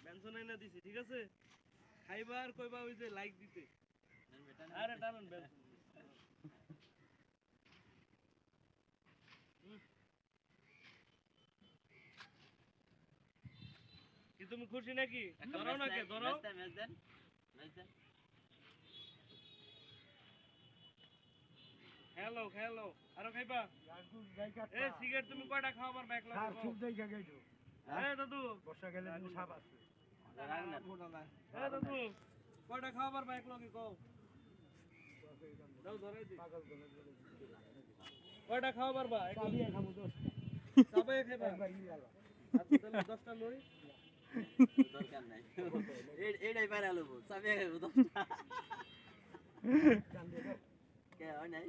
Benson আইনা দিছি ঠিক আছে খাইবা আর কইবা ওই যে লাইক দিতে আরে টানুন বেনসন কি তুমি খুশি নাকি ধরো না কে ধরো ম্যাচ দেন হ্যালো হ্যালো আরো খাইবা এ সিগারেট তুমি কয়টা খাওয়াবার ব্যাক লাগো আর খুব দেই গাইছো এ দাদু বর্ষা গেলে সাপ আছে এ দাদু কয়টা খাওয়াবার ব্যাক লাগি কও দাও ধরে দি পাগল করে কয়টা খাওয়াবার বা চাবি খাবো দোস্ত সবাই খাইবা একবার নিলাম আচ্ছা তাহলে 10টা লই দরকার নাই এইটাই পারে আলো চাবি খাইবো 10টা কে হয় নাই